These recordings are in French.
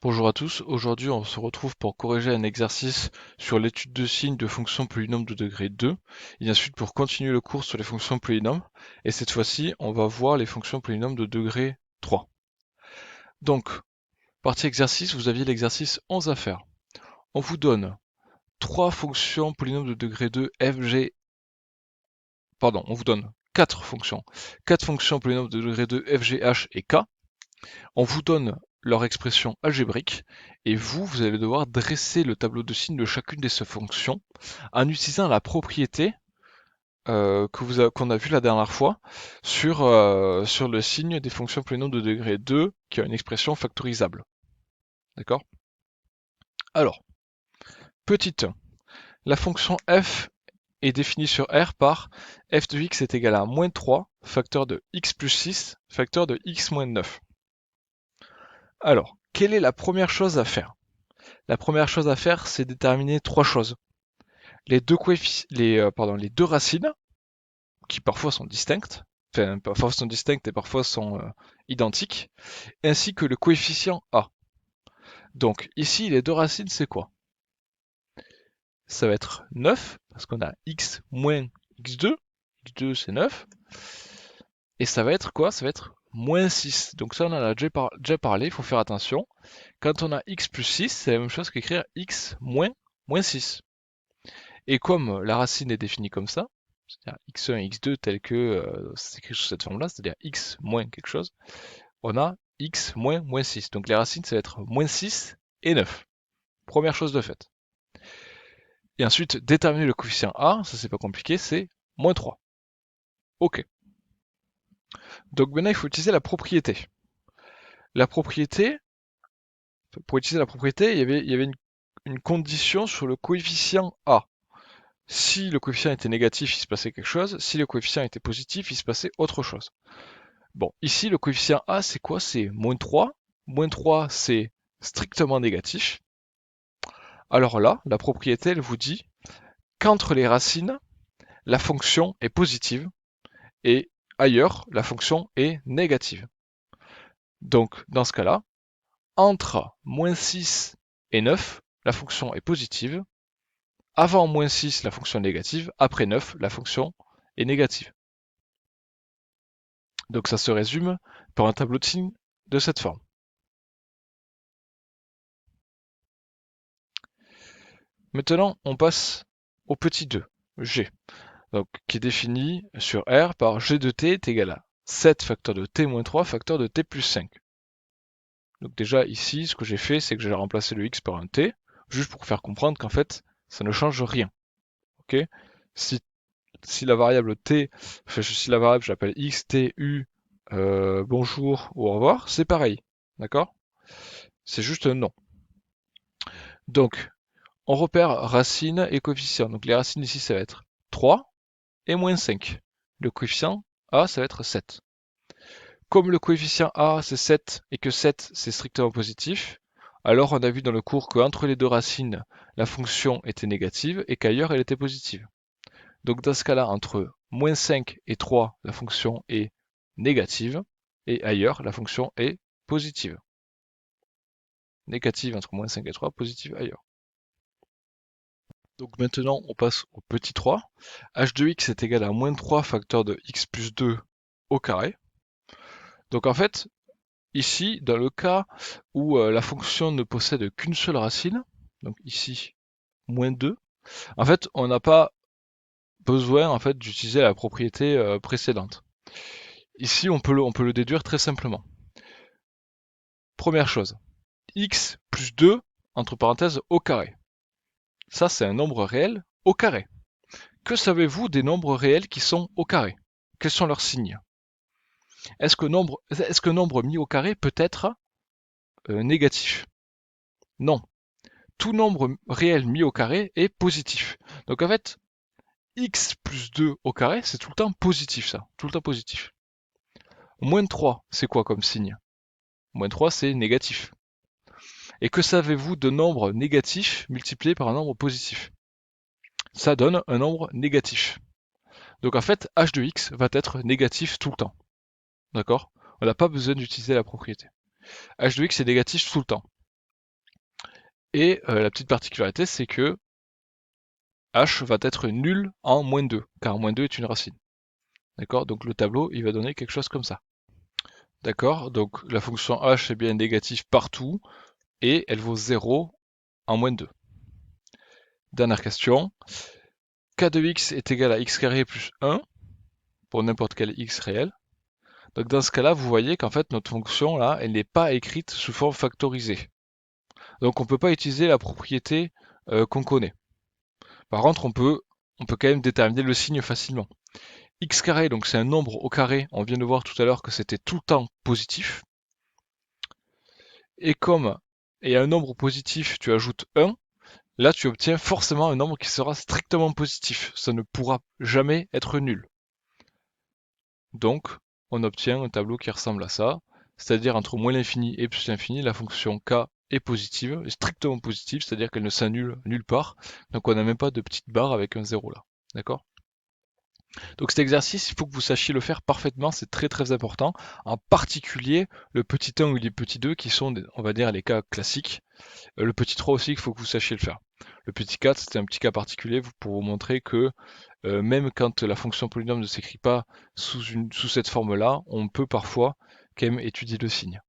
Bonjour à tous, aujourd'hui on se retrouve pour corriger un exercice sur l'étude de signes de fonctions polynômes de degré 2 et ensuite pour continuer le cours sur les fonctions polynômes et cette fois-ci on va voir les fonctions polynômes de degré 3. Donc, partie exercice, vous aviez l'exercice 11 à faire. On vous donne 3 fonctions polynômes de degré 2 f, g, pardon, on vous donne 4 fonctions. 4 fonctions polynômes de degré 2 f, g, h et k. On vous donne leur expression algébrique et vous allez devoir dresser le tableau de signes de chacune de ces fonctions en utilisant la propriété qu'on a vue la dernière fois sur le signe des fonctions polynômes de degré 2 qui a une expression factorisable. D'accord? Alors, petit 1, la fonction f est définie sur R par f de x est égal à moins 3 facteur de x plus 6 facteur de x moins 9. Alors, quelle est la première chose à faire? La première chose à faire, c'est déterminer 3 choses. Les deux racines, qui parfois sont distinctes, enfin parfois sont distinctes et parfois sont identiques, ainsi que le coefficient a. Donc ici, les deux racines, c'est quoi? Ça va être 9, parce qu'on a x moins x2, x2 c'est 9, et ça va être quoi? Ça va être moins 6. Donc ça, on en a déjà parlé, il faut faire attention. Quand on a x plus 6, c'est la même chose qu'écrire x moins 6. Et comme la racine est définie comme ça, c'est-à-dire x1 et x2 tel que c'est écrit sous cette forme-là, c'est-à-dire x moins quelque chose, on a x moins 6. Donc les racines, ça va être moins 6 et 9. Première chose de faite. Et ensuite, déterminer le coefficient a, ça c'est pas compliqué, c'est moins 3. Ok. Donc maintenant, il faut utiliser la propriété. La propriété, pour utiliser la propriété, il y avait une condition sur le coefficient a. Si le coefficient était négatif, il se passait quelque chose. Si le coefficient était positif, il se passait autre chose. Bon, ici, le coefficient A, c'est quoi? C'est moins 3. Moins 3, c'est strictement négatif. Alors là, la propriété, elle vous dit qu'entre les racines, la fonction est positive et ailleurs, la fonction est négative. Donc, dans ce cas-là, entre moins 6 et 9, la fonction est positive. Avant moins 6, la fonction est négative. Après 9, la fonction est négative. Donc ça se résume par un tableau de signes de cette forme. Maintenant, on passe au petit 2, g, donc, qui est défini sur R par g de t est égal à 7 facteur de t moins 3 facteur de t plus 5. Donc déjà ici, ce que j'ai fait, c'est que j'ai remplacé le x par un t, juste pour faire comprendre qu'en fait, ça ne change rien. Ok? si, si la variable t, enfin, si la variable j'appelle x, t, u, bonjour ou au revoir, c'est pareil. D'accord? C'est juste un nom. Donc, on repère racine et coefficient. Donc les racines ici, ça va être 3 et moins 5. Le coefficient a, ça va être 7. Comme le coefficient a, c'est 7 et que 7, c'est strictement positif, alors on a vu dans le cours qu'entre les deux racines, la fonction était négative et qu'ailleurs, elle était positive. Donc dans ce cas-là, entre moins 5 et 3, la fonction est négative et ailleurs, la fonction est positive. Négative entre moins 5 et 3, positive ailleurs. Donc maintenant, on passe au petit 3. h de x est égal à moins 3 facteur de x plus 2 au carré. Donc en fait, ici, dans le cas où la fonction ne possède qu'une seule racine, donc ici, moins 2, en fait, on n'a pas besoin en fait, d'utiliser la propriété précédente. Ici, on peut le déduire très simplement. Première chose, x plus 2, entre parenthèses, au carré. Ça, c'est un nombre réel au carré. Que savez-vous des nombres réels qui sont au carré? Quels sont leurs signes? Est-ce que nombre mis au carré peut être négatif? Non. Tout nombre réel mis au carré est positif. Donc en fait, x plus 2 au carré, c'est tout le temps positif ça. Tout le temps positif. Moins 3, c'est quoi comme signe? Moins 3, c'est négatif. Et que savez-vous de nombres négatifs multipliés par un nombre positif? Ça donne un nombre négatif. Donc en fait, h de x va être négatif tout le temps. D'accord? On n'a pas besoin d'utiliser la propriété. h de x est négatif tout le temps. Et la petite particularité, c'est que h va être nul en moins 2, car moins 2 est une racine. D'accord? Donc le tableau, il va donner quelque chose comme ça. D'accord? Donc la fonction h est bien négative partout, et elle vaut 0 en moins 2. Dernière question. K de x est égal à x carré plus 1, pour n'importe quel x réel. Donc dans ce cas-là, vous voyez qu'en fait, notre fonction, là, elle n'est pas écrite sous forme factorisée. Donc on ne peut pas utiliser la propriété qu'on connaît. Par contre, on peut quand même déterminer le signe facilement. X carré, donc c'est un nombre au carré, on vient de voir tout à l'heure que c'était tout le temps positif. Et comme il y a un nombre positif, tu ajoutes 1, là tu obtiens forcément un nombre qui sera strictement positif. Ça ne pourra jamais être nul. Donc, on obtient un tableau qui ressemble à ça, c'est-à-dire entre moins l'infini et plus l'infini, la fonction k est positive, est strictement positive, c'est-à-dire qu'elle ne s'annule nulle part. Donc on n'a même pas de petite barre avec un 0 là. D'accord? Donc cet exercice, il faut que vous sachiez le faire parfaitement, c'est très très important. En particulier le petit 1 ou les petits 2 qui sont, on va dire, les cas classiques. Le petit 3 aussi, il faut que vous sachiez le faire. Le petit 4, c'était un petit cas particulier pour vous montrer que même quand la fonction polynôme ne s'écrit pas sous cette forme-là, on peut parfois quand même étudier le signe.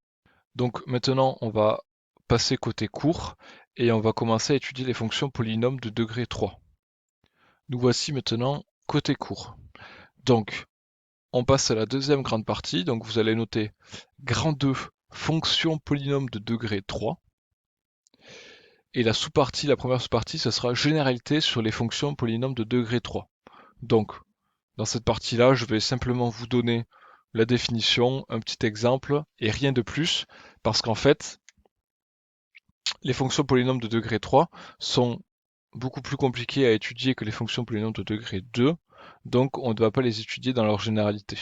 Donc maintenant, on va passer côté court et on va commencer à étudier les fonctions polynômes de degré 3. Nous voici maintenant côté court. Donc, on passe à la deuxième grande partie. Donc, vous allez noter grand 2, fonction polynôme de degré 3. Et la sous-partie, la première sous-partie, ce sera généralité sur les fonctions polynômes de degré 3. Donc, dans cette partie-là, je vais simplement vous donner la définition, un petit exemple, et rien de plus, parce qu'en fait, les fonctions polynômes de degré 3 sont beaucoup plus compliquées à étudier que les fonctions polynômes de degré 2, donc on ne va pas les étudier dans leur généralité.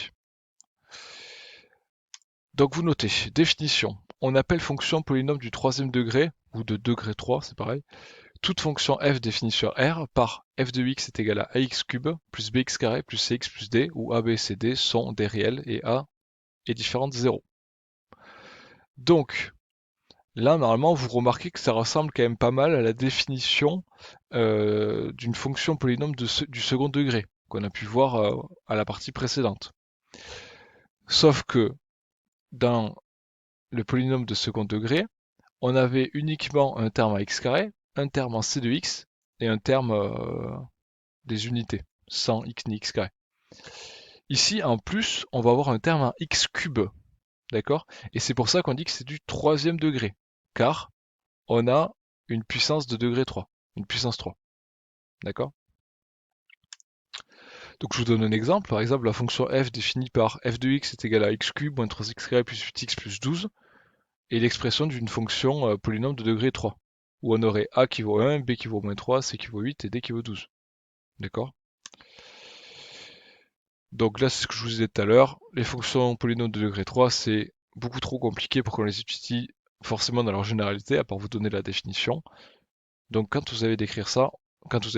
Donc vous notez, définition, on appelle fonction polynôme du troisième degré, ou de degré 3, c'est pareil, toute fonction f définie sur R par f de x est égal à ax cube plus bx carré plus cx plus d, où a, b et c, d sont des réels et a est différente de 0. Donc, là, normalement, vous remarquez que ça ressemble quand même pas mal à la définition d'une fonction polynôme du second degré, qu'on a pu voir à la partie précédente. Sauf que dans le polynôme de second degré, on avait uniquement un terme à x carré, un terme en c de x, et un terme des unités, sans x ni x carré. Ici, en plus, on va avoir un terme en x cube, d'accord? Et c'est pour ça qu'on dit que c'est du troisième degré, car on a une puissance de degré 3, une puissance 3, d'accord? Donc je vous donne un exemple, par exemple la fonction f définie par f de x est égal à x cube moins 3x carré plus 8x plus 12 est l'expression d'une fonction polynôme de degré 3, où on aurait a qui vaut 1, b qui vaut moins 3, c qui vaut 8 et d qui vaut 12. D'accord? Donc là c'est ce que je vous disais tout à l'heure, les fonctions polynômes de degré 3 c'est beaucoup trop compliqué pour qu'on les étudie forcément dans leur généralité, à part vous donner la définition. Donc quand vous avez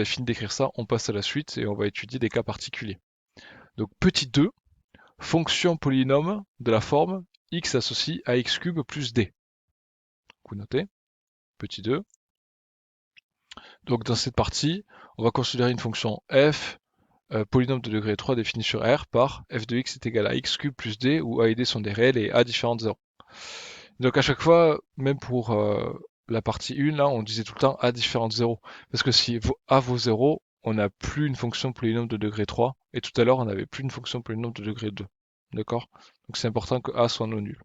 fini d'écrire ça, on passe à la suite et on va étudier des cas particuliers. Donc petit 2, fonction polynôme de la forme x associe à x cube plus d. Vous notez, petit 2. Donc dans cette partie, on va considérer une fonction f, polynôme de degré 3 définie sur R par f de x est égal à x cube plus d, où a et d sont des réels et a différent de 0. Donc à chaque fois, même pour la partie 1, là, on disait tout le temps a différent de 0. Parce que si a vaut 0, on n'a plus une fonction polynôme de degré 3, et tout à l'heure, on n'avait plus une fonction polynôme de degré 2. D'accord? Donc c'est important que a soit non nul.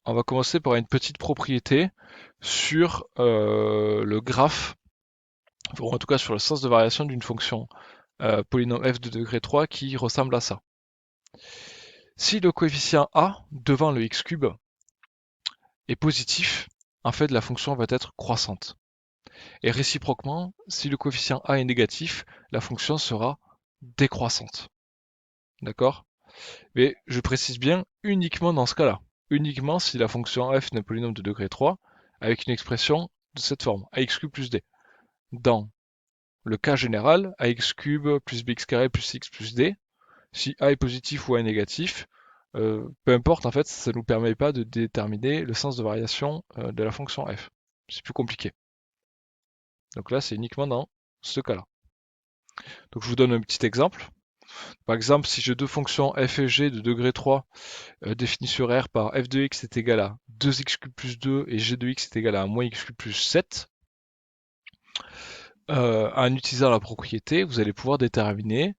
On va commencer par une petite propriété sur le graphe, ou en tout cas sur le sens de variation d'une fonction polynôme f de degré 3 qui ressemble à ça. Si le coefficient a devant le x cube est positif, en fait la fonction va être croissante. Et réciproquement, si le coefficient a est négatif, la fonction sera décroissante. D'accord? Mais je précise bien uniquement dans ce cas-là. Uniquement si la fonction f est un polynôme de degré 3 avec une expression de cette forme, ax cube plus d. Dans le cas général, ax cube plus bx carré plus x plus d, si a est positif ou a est négatif, peu importe, en fait, ça ne nous permet pas de déterminer le sens de variation de la fonction f. C'est plus compliqué. Donc là, c'est uniquement dans ce cas-là. Donc je vous donne un petit exemple. Par exemple, si j'ai deux fonctions f et g de degré 3 définies sur R par f de x est égal à 2x cube plus 2 et g de x est égal à moins x cube plus 7, en utilisant la propriété, vous allez pouvoir déterminer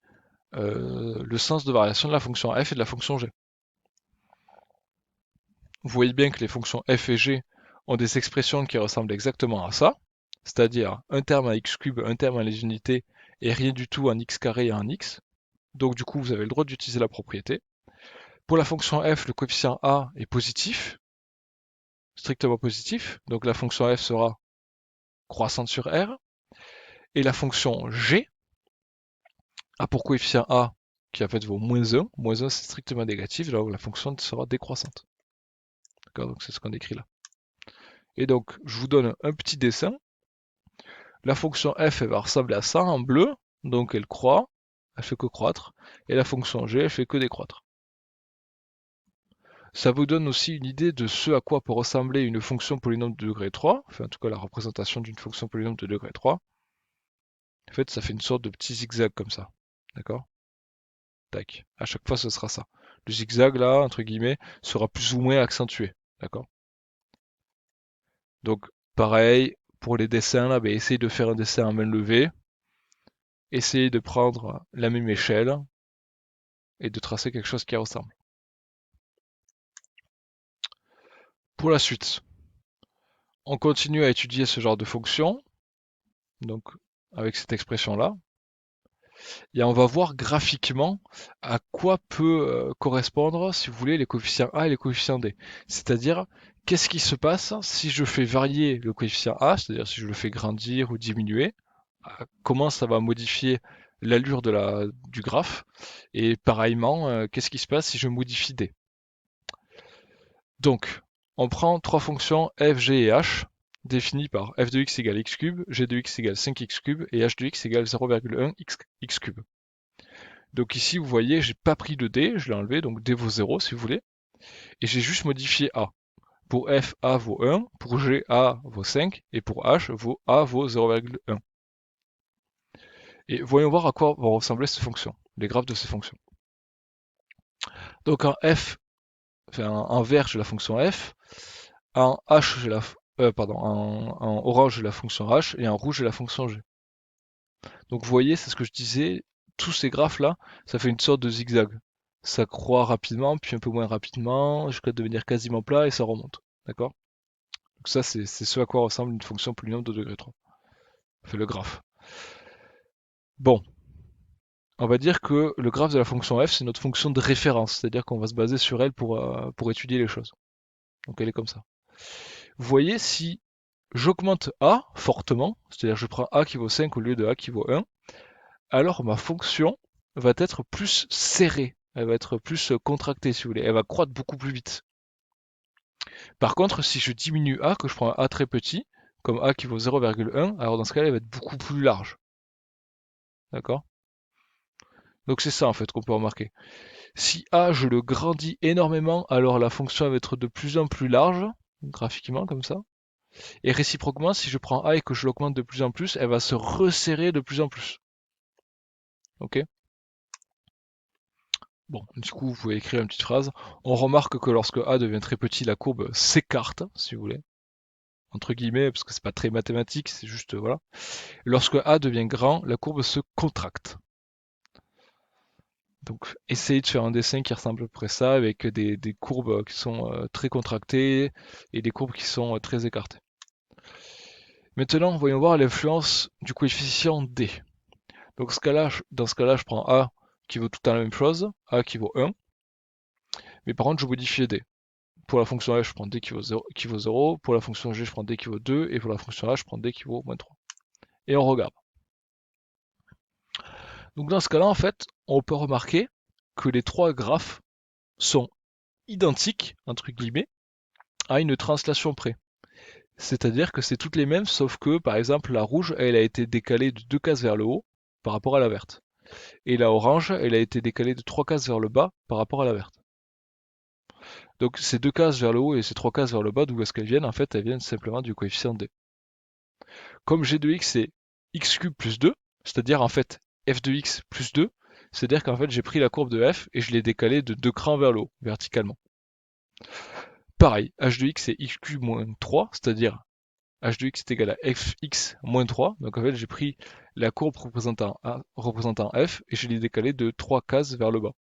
le sens de variation de la fonction f et de la fonction g. Vous voyez bien que les fonctions f et g ont des expressions qui ressemblent exactement à ça, c'est-à-dire un terme à x cube, un terme à les unités, et rien du tout en x carré et en x. Donc du coup, vous avez le droit d'utiliser la propriété. Pour la fonction f, le coefficient a est positif, strictement positif, donc la fonction f sera croissante sur R, et la fonction g a pour coefficient a qui en fait vaut -1, -1 c'est strictement négatif, là où la fonction sera décroissante. D'accord, donc c'est ce qu'on écrit là. Et donc, je vous donne un petit dessin. La fonction f, elle va ressembler à ça en bleu, donc elle croît, elle fait que croître, et la fonction g, elle fait que décroître. Ça vous donne aussi une idée de ce à quoi peut ressembler une fonction polynôme de degré 3, enfin en tout cas la représentation d'une fonction polynôme de degré 3. En fait, ça fait une sorte de petit zigzag comme ça. D'accord? Tac. À chaque fois, ce sera ça. Le zigzag, là, entre guillemets, sera plus ou moins accentué. D'accord? Donc, pareil, pour les dessins, là, essayez de faire un dessin en main levée. Essayez de prendre la même échelle et de tracer quelque chose qui ressemble. Pour la suite, on continue à étudier ce genre de fonction, donc avec cette expression-là, et on va voir graphiquement à quoi peut correspondre, si vous voulez, les coefficients A et les coefficients D. C'est-à-dire, qu'est-ce qui se passe si je fais varier le coefficient A, c'est-à-dire si je le fais grandir ou diminuer, comment ça va modifier l'allure du graphe, et pareillement, qu'est-ce qui se passe si je modifie D. Donc, on prend trois fonctions f, g et h, définies par f de x égale x cube, g de x égale 5x cube et h de x égale 0,1 x cube. Donc ici, vous voyez, j'ai pas pris de d, je l'ai enlevé, donc d vaut 0 si vous voulez, et j'ai juste modifié a. Pour f, a vaut 1, pour g, a vaut 5, et pour h, a vaut 0,1. Et voyons voir à quoi vont ressembler ces fonctions, les graphes de ces fonctions. Donc en f, enfin en vert, j'ai la fonction f, en h, j'ai en orange, j'ai la fonction h, et en rouge, j'ai la fonction g. Donc vous voyez, c'est ce que je disais, tous ces graphes-là, ça fait une sorte de zigzag. Ça croît rapidement, puis un peu moins rapidement, jusqu'à devenir quasiment plat, et ça remonte. D'accord? Donc ça, c'est ce à quoi ressemble une fonction polynôme de degré 3. Fait le graphe. Bon, on va dire que le graphe de la fonction f, c'est notre fonction de référence, c'est-à-dire qu'on va se baser sur elle pour étudier les choses. Donc elle est comme ça. Vous voyez, si j'augmente a fortement, c'est-à-dire je prends a qui vaut 5 au lieu de a qui vaut 1, alors ma fonction va être plus serrée, elle va être plus contractée si vous voulez, elle va croître beaucoup plus vite. Par contre, si je diminue a, que je prends un a très petit, comme a qui vaut 0,1, alors dans ce cas-là, elle va être beaucoup plus large. D'accord? Donc c'est ça en fait qu'on peut remarquer. Si a, je le grandis énormément, alors la fonction va être de plus en plus large, graphiquement comme ça. Et réciproquement, si je prends a et que je l'augmente de plus en plus, elle va se resserrer de plus en plus. Ok? Bon, du coup, vous pouvez écrire une petite phrase. On remarque que lorsque a devient très petit, la courbe s'écarte, si vous voulez. Entre guillemets, parce que c'est pas très mathématique, c'est juste, voilà. Lorsque a devient grand, la courbe se contracte. Donc, essayez de faire un dessin qui ressemble à peu près ça, avec des courbes qui sont très contractées et des courbes qui sont très écartées. Maintenant, voyons voir l'influence du coefficient d. Donc, dans ce cas-là, je prends a qui vaut tout le temps la même chose, a qui vaut 1, mais par contre, je modifie d. Pour la fonction f, je prends d qui vaut 0, pour la fonction g, je prends d qui vaut 2, et pour la fonction h, je prends d qui vaut moins 3. Et on regarde. Donc dans ce cas-là, en fait, on peut remarquer que les trois graphes sont identiques, entre guillemets, à une translation près. C'est-à-dire que c'est toutes les mêmes, sauf que, par exemple, la rouge, elle a été décalée de 2 cases vers le haut par rapport à la verte. Et la orange, elle a été décalée de 3 cases vers le bas par rapport à la verte. Donc ces 2 cases vers le haut et ces 3 cases vers le bas, d'où est-ce qu'elles viennent? En fait, elles viennent simplement du coefficient d. Comme g de x c'est x cube plus 2, c'est-à-dire en fait f de x plus 2, c'est-à-dire qu'en fait j'ai pris la courbe de f et je l'ai décalée de 2 crans vers le haut, verticalement. Pareil, h de x c'est x cube moins 3, c'est-à-dire h de x est égal à fx moins 3, donc en fait j'ai pris la courbe représentant f et je l'ai décalée de 3 cases vers le bas.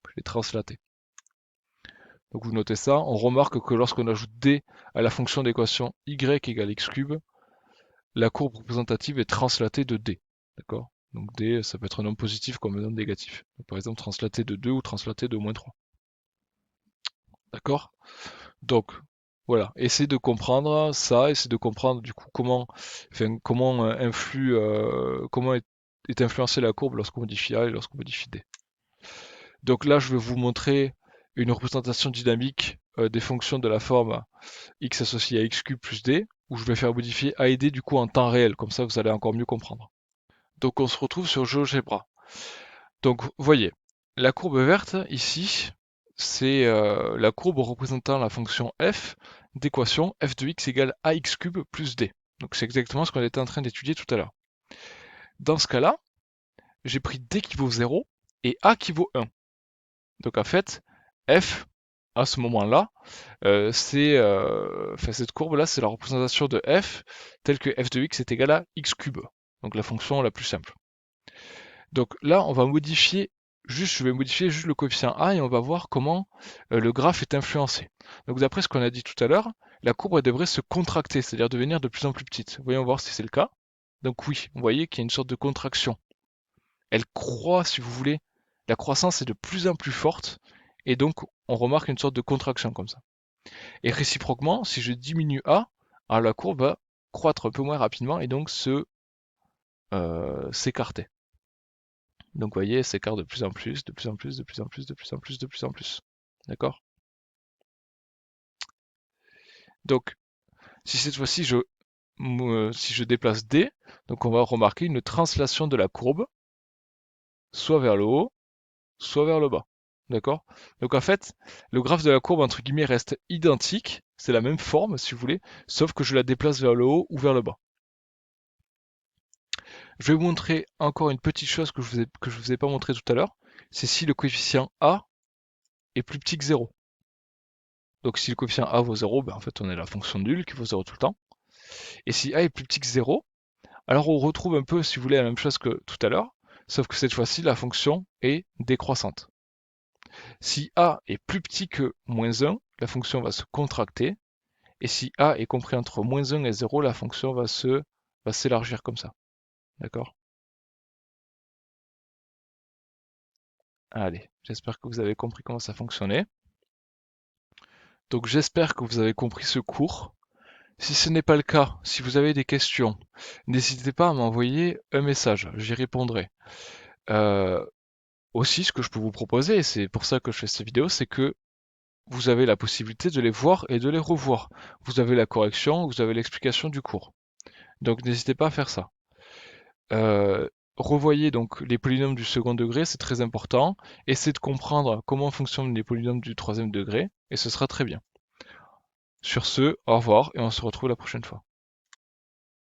Je l'ai translaté. Donc vous notez ça, on remarque que lorsqu'on ajoute d à la fonction d'équation y égale x cube, la courbe représentative est translatée de d. D'accord? Donc d, ça peut être un nombre positif comme un nombre négatif. Donc, par exemple, translaté de 2 ou translaté de moins 3. D'accord? Donc, voilà. Essayez de comprendre ça, essayez de comprendre du coup comment est influencée la courbe lorsqu'on modifie A et lorsqu'on modifie D. Donc là, je vais vous montrer une représentation dynamique des fonctions de la forme x associé à x cube plus d, où je vais faire modifier A et D du coup en temps réel, comme ça vous allez encore mieux comprendre. Donc on se retrouve sur GeoGebra. Donc voyez, la courbe verte ici, c'est la courbe représentant la fonction f d'équation f de x égale ax cube plus d. Donc c'est exactement ce qu'on était en train d'étudier tout à l'heure. Dans ce cas-là, j'ai pris d qui vaut 0 et a qui vaut 1. Donc en fait, f, à ce moment-là, cette courbe-là, c'est la représentation de f telle que f de x est égal à x cube. Donc la fonction la plus simple. Donc là, on va modifier je vais modifier juste le coefficient a et on va voir comment le graphe est influencé. Donc d'après ce qu'on a dit tout à l'heure, la courbe elle devrait se contracter, c'est-à-dire devenir de plus en plus petite. Voyons voir si c'est le cas. Donc oui, vous voyez qu'il y a une sorte de contraction. Elle croît, si vous voulez. La croissance est de plus en plus forte et donc on remarque une sorte de contraction comme ça. Et réciproquement, si je diminue a, alors la courbe va croître un peu moins rapidement et donc s'écarter. Donc vous voyez, elle s'écarte de plus en plus, de plus en plus, de plus en plus, de plus en plus, de plus en plus. D'accord? Donc, si cette fois-ci si je déplace D, donc on va remarquer une translation de la courbe, soit vers le haut, soit vers le bas. D'accord? Donc en fait, le graphe de la courbe entre guillemets reste identique, c'est la même forme si vous voulez, sauf que je la déplace vers le haut ou vers le bas. Je vais vous montrer encore une petite chose que je vous ai pas montré tout à l'heure, c'est si le coefficient A est plus petit que 0. Donc si le coefficient A vaut 0, ben en fait on a la fonction nulle qui vaut 0 tout le temps. Et si A est plus petit que 0, alors on retrouve un peu, si vous voulez, la même chose que tout à l'heure, sauf que cette fois-ci la fonction est décroissante. Si A est plus petit que moins 1, la fonction va se contracter, et si A est compris entre moins 1 et 0, la fonction va s'élargir comme ça. D'accord? Allez, j'espère que vous avez compris comment ça fonctionnait. Donc j'espère que vous avez compris ce cours. Si ce n'est pas le cas, si vous avez des questions, n'hésitez pas à m'envoyer un message, j'y répondrai. Aussi, ce que je peux vous proposer, et c'est pour ça que je fais cette vidéo, c'est que vous avez la possibilité de les voir et de les revoir. Vous avez la correction, vous avez l'explication du cours. Donc n'hésitez pas à faire ça. Revoyez donc les polynômes du second degré, c'est très important. Essayez de comprendre comment fonctionnent les polynômes du troisième degré, et ce sera très bien. Sur ce, au revoir, et on se retrouve la prochaine fois.